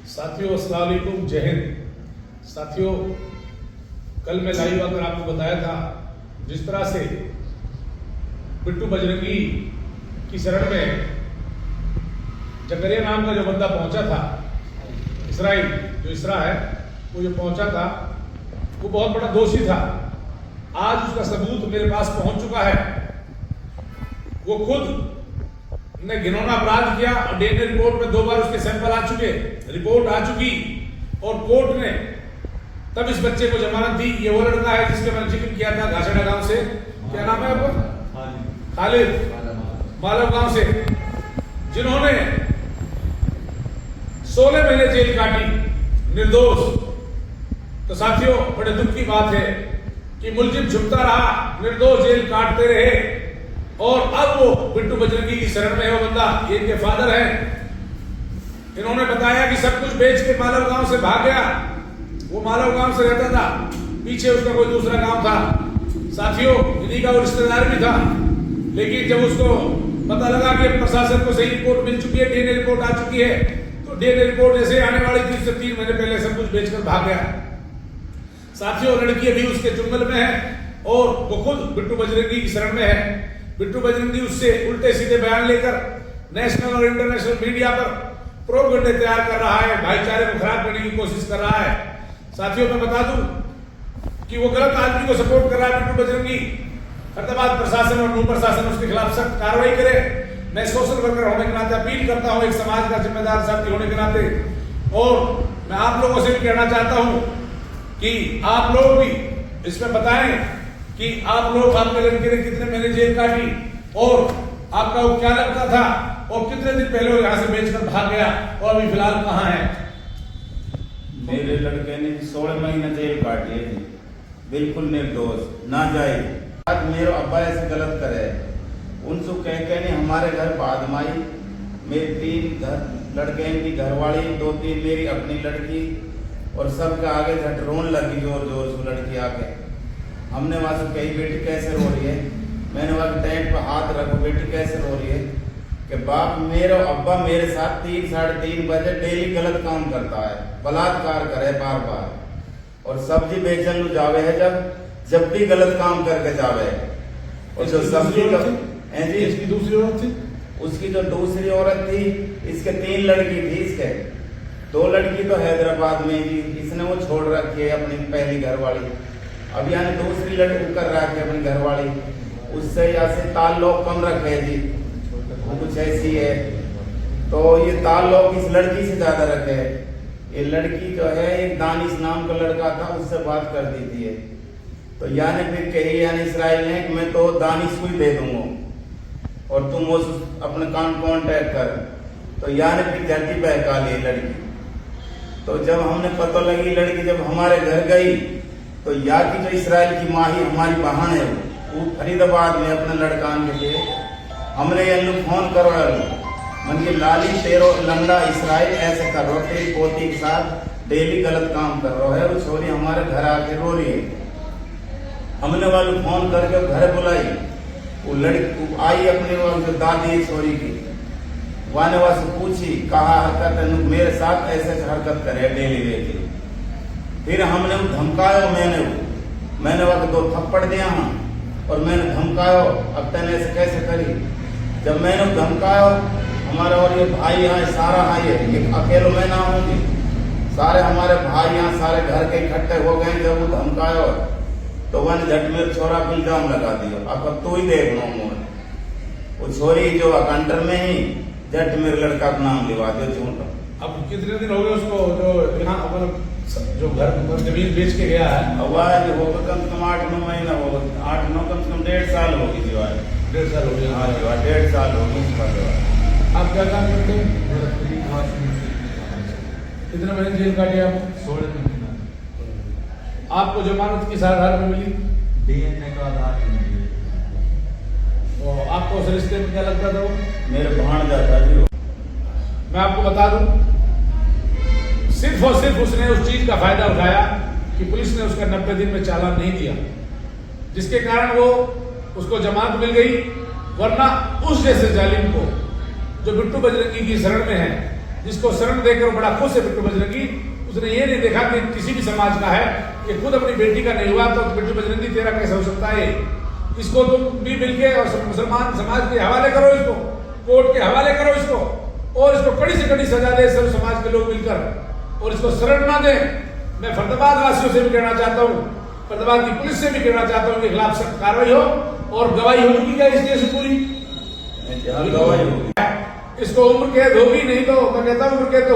साथियों अस्सलाम वालेकुम, जय हिंद। साथियों, कल मैं लाइव आकर आपको बताया था जिस तरह से बिट्टू बजरंगी की शरण में जकरिया नाम का जो बंदा पहुंचा था, इसराइल जो इसरा है, वो जो पहुंचा था वो बहुत बड़ा दोषी था। आज उसका सबूत मेरे पास पहुंच चुका है। वो खुद ने घिनौना अपराध किया और डीएनए रिपोर्ट में 2 बार उसके सैंपल आ चुके, रिपोर्ट आ चुकी और कोर्ट ने तब इस बच्चे को जमानत दी। ये वो लड़का है जिसके मैंने जिक्र किया था, घासड़ा गांव से। क्या नाम है आपका? खालिद, मालव गांव से, जिन्होंने 16 महीने जेल काटी, निर्दोष। तो साथियों, बड़े दुख की बात है कि मुलजिम झुकता रहा, निर्दोष जेल काटते रहे और अब वो बिट्टू बजरंगी की शरण में है। वो बंदा, ये इनके फादर है, इन्होंने बताया कि सब कुछ बेच के मालव गांव से भाग गया। वो मालव गांव से रहता था, पीछे उसका कोई दूसरा गांव था। साथियों, इन्हीं का वो रिश्तेदार भी था। लेकिन जब उसको पता लगा कि प्रशासन को सही रिपोर्ट मिल चुकी है, डीएनए रिपोर्ट आ चुकी है, तो डीएनए रिपोर्ट जैसे आने वाली थी उससे 3 महीने पहले सब कुछ बेचकर भाग गया। साथियों, लड़की अभी उसके चुंगल में है और वो खुद बिट्टू बजरंगी की शरण में है। बिट्टू बजरंगी उससे उल्टे सीधे बयान लेकर नेशनल और इंटरनेशनल मीडिया पर प्रोपेगेंडा तैयार कर रहा है, भाईचारे को खराब करने की कोशिश कर रहा है। साथियों, मैं बता दूं कि वो गलत आदमी को सपोर्ट कर रहा है बिट्टू बजरंगी। फरीदाबाद प्रशासन और नूर प्रशासन उसके खिलाफ सख्त कार्रवाई करे। मैं सोशल वर्कर होने के नाते अपील करता हूं, एक समाज का जिम्मेदार साथी होने के नाते। और मैं आप लोगों से भी कहना चाहता हूं कि आप लोग भी इसमें बताएं कि आप लोग, आपके लड़के ने कितने महीने जेल काटी और आपका वो क्या लगता था और कितने दिन पहले वो यहाँ से बेचकर भाग गया और अभी फिलहाल कहाँ है? मेरे लड़के ने 16 महीने जेल काटी है, बिल्कुल निर्दोष, ना जाए। आज मेरे अब्बा ऐसे गलत करे, उनसे कह नहीं हमारे घर बाद माई, मेरे 3 लड़के की घरवाली, 2-3 मेरी अपनी लड़की और सबके आगे झट रोन लगी जोर जोर से लड़की आके। हमने वहां से कही बेटी कैसे रो रही है, मैंने वहां टेंट पर हाथ रखो, बेटी कैसे रो रही है? कि बाप मेरा अब्बा मेरे साथ 3-3:30 बजे डेली गलत काम करता है, बलात्कार करे बार बार और सब्जी बेचन लू जावे है, जब भी गलत काम करके जावे। और जो सब्जी इसकी दूसरी औरत थी, उसकी जो दूसरी औरत थी, इसके 3 लड़की थी, इसके 2 लड़की तो हैदराबाद में जी, इसने वो छोड़ रखी है अपनी पहली घरवाली। अब यानी दूसरी लड़की कर रहा है अपनी घरवाली, उससे या से ताल्लुक कम रखे जी, वो कुछ ऐसी है। तो ये ताल्लुक इस लड़की से ज्यादा रखे। ये लड़की जो है एक दानिश नाम का लड़का था, उससे बात कर दी थी। तो यानी फिर कही यानी इसराइल ने कि मैं तो दानिश को ही दे दूंगा और तुम उस अपने कॉन्टेक्ट कर। तो यानी फिर झटी बहका ली लड़की। तो जब हमने पता लगी लड़की जब हमारे घर गई, तो या की जो इसराइल की माही हमारी बहन है, वो फरीदाबाद में अपने लड़कान के लिए हमने ये फोन करवा मन की लाली तेरो लंगड़ा इसराइल ऐसे कर रहा, तेरी पोती के साथ डेली गलत काम कर रहा है। वो छोरी हमारे घर आके रो रही है। हमने वाले फोन करके घर बुलाई, वो लड़की आई अपने जो दादी छोरी की, वाने वाले से पूछी कहा हरकत मेरे साथ ऐसे हरकत करे डेली डेली। फिर हमने धमकायो, मैंने वक्त 2 थप्पड़ दिया और मैंने धमकायो, अब तने ऐसे कैसे करी? जब मैंने धमकायो, हमारे और ये भाई यहाँ सारा है, एक अकेलो मैं ना होंगी, सारे हमारे भाई यहाँ सारे घर के इकट्ठे हो गए। जब वो धमकायो तो वन झट मेरे छोरा पर इल्जाम लगा दियो, अब तू ही देख लो मोर। वो छोरी जो कंटर में ही झट मेरे लड़का का नाम लिवा दियो झूठ। अब कितने दिन हो गए उसको जो यहाँ जो घर जमीन बेच के गया है? आवाज होगा कम से कम 8-9 महीना होगा, 8-9 कम से कम 1.5 साल होगी जी। 1.5 साल हो गया? हाँ जी, 1.5 साल होगी उसका। आप क्या काम करते हैं? कितने महीने जेल काटे आप? 16 महीने। आपको जमानत किस आधार में मिली? डीएनए का आधार मिली। तो आपको उस रिश्ते में क्या लगता था? वो मेरे भांजा था जी। मैं आपको बता दूं, सिर्फ और सिर्फ उसने उस चीज का फायदा उठाया कि पुलिस ने उसका 90 दिन में चालान नहीं दिया, जिसके कारण वो उसको जमानत मिल गई। वरना उस जैसे जालिम को जो बिट्टू बजरंगी की शरण में है, जिसको शरण देकर बड़ा खुश है बिट्टू बजरंगी, उसने ये नहीं देखा कि किसी भी समाज का है, ये खुद अपनी बेटी का नहीं हुआ तो बिट्टू बजरंगी तेरा कैसे हो सकता है। इसको तुम भी मिलके और मुसलमान समाज के हवाले करो, इसको कोर्ट के हवाले करो इसको, और इसको कड़ी से कड़ी सजा दे सब समाज के लोग मिलकर, और इसको शरण ना दे। मैं फरीदाबाद वासियों से भी कहना चाहता हूँ, फरीदाबाद की पुलिस से भी कहना चाहता हूँ कि खिलाफ सख्त कार्रवाई हो, और गवाही हो चुकी है इस केस में पूरी, गवाही होगी। इसको उम्र कैद होगी, नहीं तो मैं कहता हूँ उम्र कैद तो